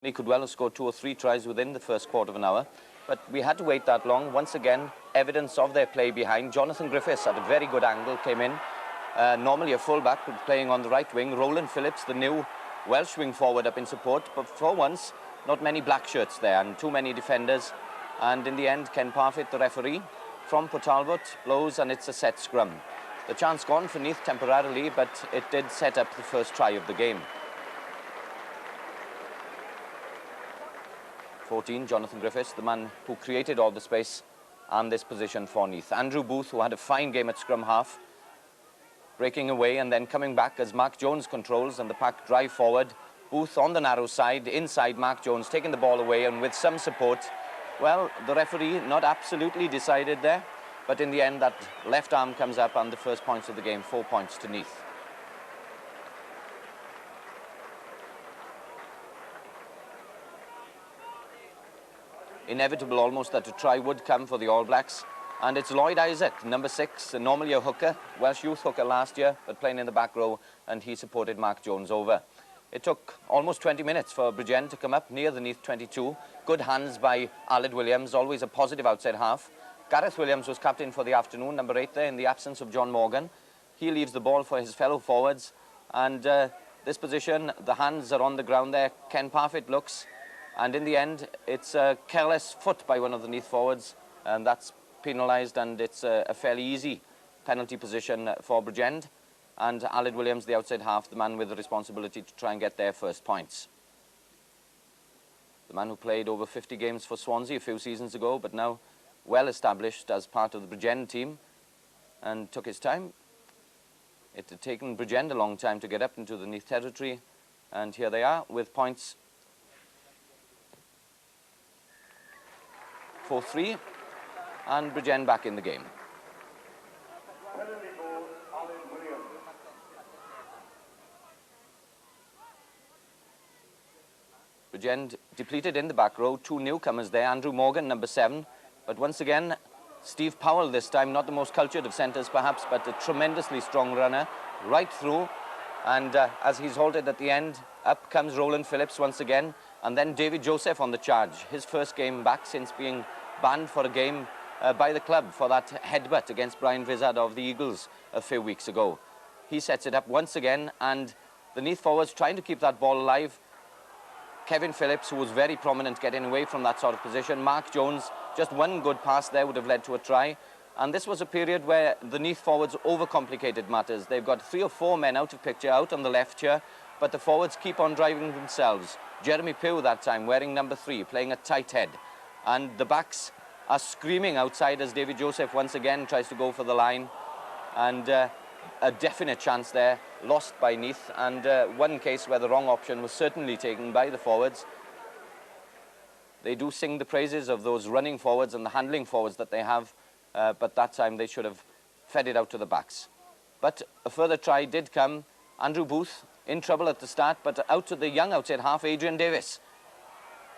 He could well have scored 2 or 3 tries within the first quarter of an hour, but we had to wait that long. Once again, evidence of their play behind. Jonathan Griffiths at a very good angle came in. Normally a fullback, but playing on the right wing. Roland Phillips, the new Welsh wing forward, up in support, but for once, not many black shirts there and too many defenders. And in the end, Ken Parfitt, the referee, from Port Talbot, blows and it's a set scrum. The chance gone for Neath temporarily, but it did set up the first try of the game. 14, Jonathan Griffiths, the man who created all the space and this position for Neath. Andrew Booth, who had a fine game at scrum half, breaking away and then coming back as Mark Jones controls and the pack drive forward. Booth on the narrow side, inside Mark Jones, taking the ball away and with some support. Well, the referee not absolutely decided there, but in the end that left arm comes up and the first points of the game, 4 points to Neath. Inevitable almost that a try would come for the All Blacks. And it's Lloyd Isaac, number 6, normally a hooker, Welsh youth hooker last year, but playing in the back row, and he supported Mark Jones over. It took almost 20 minutes for Bridgend to come up near the Neath 22. Good hands by Aled Williams, always a positive outside half. Gareth Williams was captain for the afternoon, number 8 there, in the absence of John Morgan. He leaves the ball for his fellow forwards, and this position, the hands are on the ground there. Ken Parfitt looks. And in the end, it's a careless foot by one of the Neath forwards, and that's penalised, and it's a fairly easy penalty position for Bridgend. And Aled Williams, the outside half, the man with the responsibility to try and get their first points. The man who played over 50 games for Swansea a few seasons ago, but now well established as part of the Bridgend team, and took his time. It had taken Bridgend a long time to get up into the Neath territory, and here they are with points 4-3, and Bridgend back in the game. Bridgend depleted in the back row, 2 newcomers there, Andrew Morgan, number 7, but once again, Steve Powell this time, not the most cultured of centres perhaps, but a tremendously strong runner, right through, and as he's halted at the end, up comes Roland Phillips once again, and then David Joseph on the charge, his first game back since being banned for a game by the club for that headbutt against Brian Vizard of the Eagles a few weeks ago. He sets it up once again, and the Neath forwards trying to keep that ball alive. Kevin Phillips, who was very prominent getting away from that sort of position. Mark Jones, just one good pass there would have led to a try. And this was a period where the Neath forwards overcomplicated matters. They've got 3 or 4 men out of picture, out on the left here, but the forwards keep on driving themselves. Jeremy Pugh that time, wearing number 3, playing a tight head. And the backs are screaming outside as David Joseph once again tries to go for the line. And a definite chance there, lost by Neath, and one case where the wrong option was certainly taken by the forwards. They do sing the praises of those running forwards and the handling forwards that they have, but that time they should have fed it out to the backs. But a further try did come. Andrew Booth in trouble at the start, but out to the young outside half, Adrian Davis.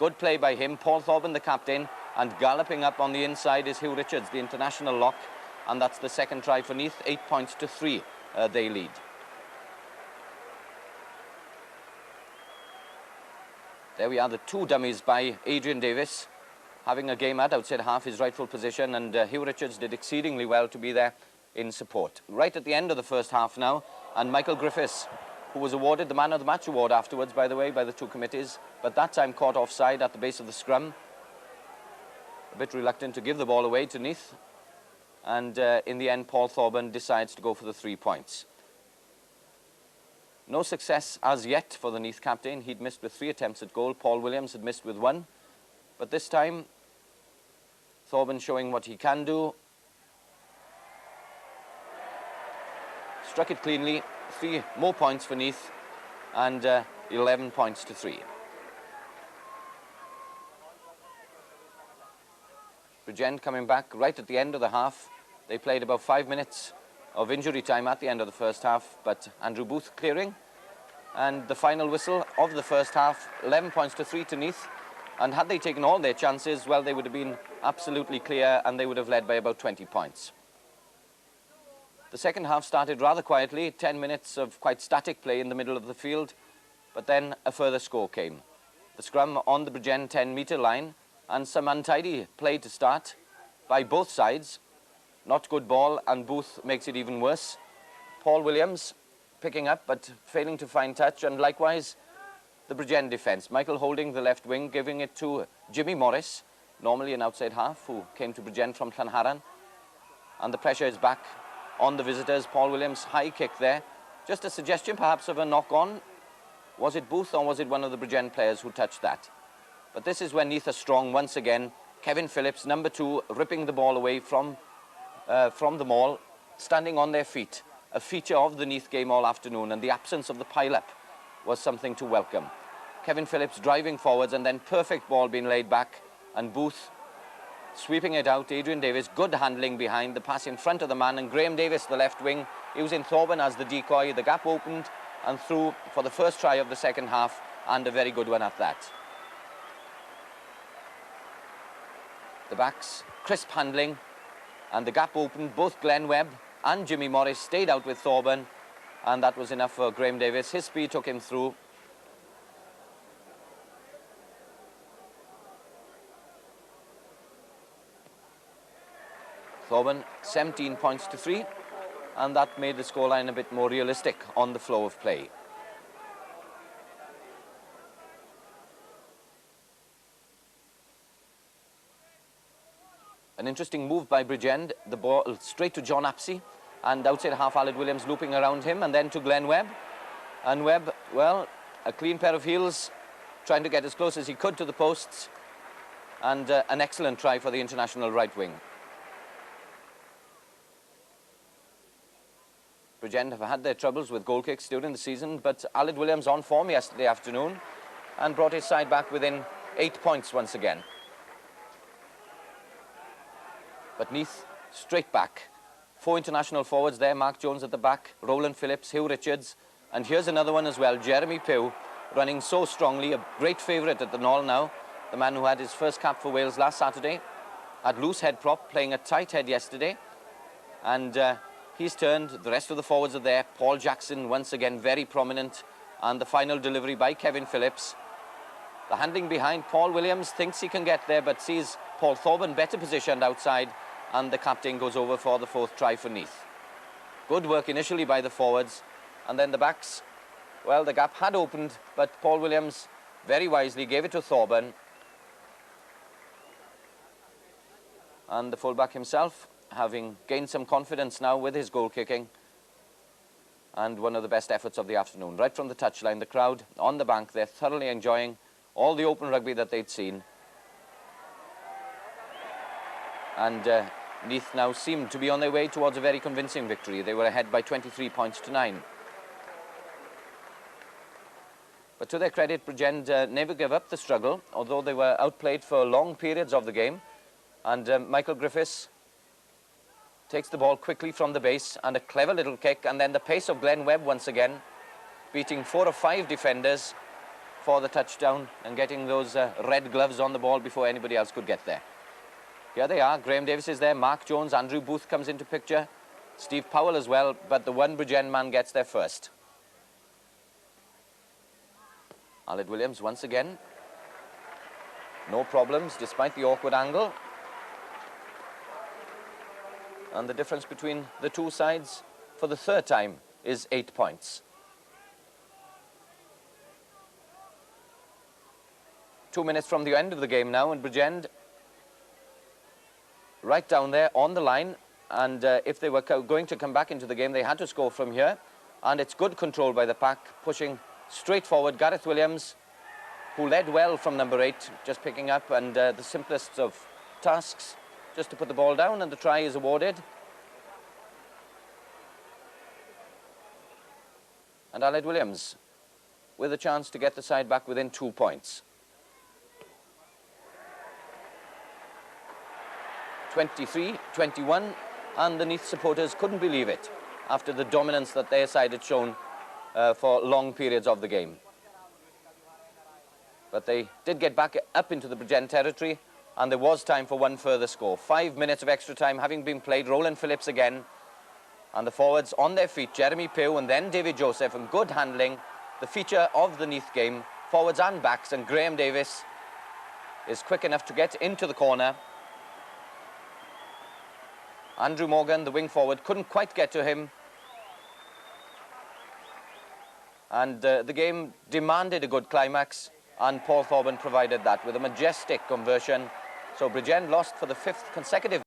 Good play by him, Paul Thorburn, the captain, and galloping up on the inside is Hugh Richards, the international lock. And that's the second try for Neath, 8 points to 3, they lead. There we are, the 2 dummies by Adrian Davis, having a game at outside half, his rightful position, and Hugh Richards did exceedingly well to be there in support. Right at the end of the first half now, and Michael Griffiths, who was awarded the Man of the Match award afterwards, by the way, by the 2 committees, but that time caught offside at the base of the scrum. A bit reluctant to give the ball away to Neath. And in the end, Paul Thorburn decides to go for the 3 points. No success as yet for the Neath captain. He'd missed with 3 attempts at goal. Paul Williams had missed with 1. But this time, Thorburn showing what he can do. Struck it cleanly. 3 more points for Neath, and 11 points to 3. Bridgend coming back right at the end of the half. They played about 5 minutes of injury time at the end of the first half, but Andrew Booth clearing. And the final whistle of the first half, 11 points to 3 to Neath. And had they taken all their chances, well, they would have been absolutely clear, and they would have led by about 20 points. The second half started rather quietly, 10 minutes of quite static play in the middle of the field, but then a further score came. The scrum on the Bridgend 10-metre line, and some untidy play to start by both sides. Not good ball, and Booth makes it even worse. Paul Williams picking up but failing to find touch, and likewise the Bridgend defence. Michael holding the left wing, giving it to Jimmy Morris, normally an outside half, who came to Bridgend from Llanharan. And the pressure is back on the visitors. Paul Williams, high kick there. Just a suggestion perhaps of a knock-on. Was it Booth or was it one of the Bridgend players who touched that? But this is where Neath are strong once again. Kevin Phillips, number 2, ripping the ball away from the maul, standing on their feet. A feature of the Neath game all afternoon, and the absence of the pile-up was something to welcome. Kevin Phillips driving forwards, and then perfect ball being laid back, and Booth sweeping it out. Adrian Davis, good handling behind, the pass in front of the man, and Graham Davis, the left wing, using Thorburn as the decoy. The gap opened and through for the first try of the second half, and a very good one at that. The backs, crisp handling, and the gap opened. Both Glenn Webb and Jimmy Morris stayed out with Thorburn, and that was enough for Graham Davis. His speed took him through. Thorburn 17 points to 3, and that made the scoreline a bit more realistic on the flow of play. An interesting move by Bridgend, the ball straight to John Apsey, and outside half Aled Williams looping around him, and then to Glenn Webb. And Webb, well, a clean pair of heels, trying to get as close as he could to the posts, and an excellent try for the international right wing. Bridgend have had their troubles with goal kicks during the season, but Aled Williams on form yesterday afternoon and brought his side back within 8 points once again. But Neath straight back. 4 international forwards there, Mark Jones at the back, Roland Phillips, Hugh Richards, and here's another one as well, Jeremy Pugh, running so strongly, a great favourite at the Knoll now, the man who had his first cap for Wales last Saturday, had loose head prop, playing a tight head yesterday, and he's turned. The rest of the forwards are there. Paul Jackson once again very prominent, and the final delivery by Kevin Phillips. The handling behind, Paul Williams thinks he can get there, but sees Paul Thorburn better positioned outside, and the captain goes over for the 4th try for Neath. Good work initially by the forwards, and then the backs. Well, the gap had opened, but Paul Williams very wisely gave it to Thorburn. And the fullback himself, having gained some confidence now with his goal kicking, and one of the best efforts of the afternoon. Right from the touchline, the crowd on the bank, they're thoroughly enjoying all the open rugby that they'd seen. And Neath now seemed to be on their way towards a very convincing victory. They were ahead by 23 points to 9. But to their credit, Bridgend never gave up the struggle, although they were outplayed for long periods of the game. And Michael Griffiths takes the ball quickly from the base, and a clever little kick, and then the pace of Glenn Webb once again, beating 4 or 5 defenders for the touchdown and getting those red gloves on the ball before anybody else could get there. Here they are. Graham Davis is there, Mark Jones, Andrew Booth comes into picture, Steve Powell as well, but the one Bridgend man gets there first. Aled Williams once again. No problems despite the awkward angle. And the difference between the two sides for the 3rd time is 8 points. 2 minutes from the end of the game now, and Bridgend right down there on the line, and if they were going to come back into the game, they had to score from here, and it's good control by the pack, pushing straight forward. Gareth Williams, who led well from number 8, just picking up, and the simplest of tasks, just to put the ball down, and the try is awarded. And Aled Williams with a chance to get the side back within 2 points. 23-21, and the Neath supporters couldn't believe it after the dominance that their side had shown for long periods of the game. But they did get back up into the Bridgend territory, and there was time for one further score. 5 minutes of extra time having been played. Roland Phillips again, and the forwards on their feet, Jeremy Pugh and then David Joseph, and good handling, the feature of the Neath game, forwards and backs, and Graham Davis is quick enough to get into the corner. Andrew Morgan, the wing forward, couldn't quite get to him. And the game demanded a good climax, and Paul Thorburn provided that with a majestic conversion. So Bridgend lost for the 5th consecutive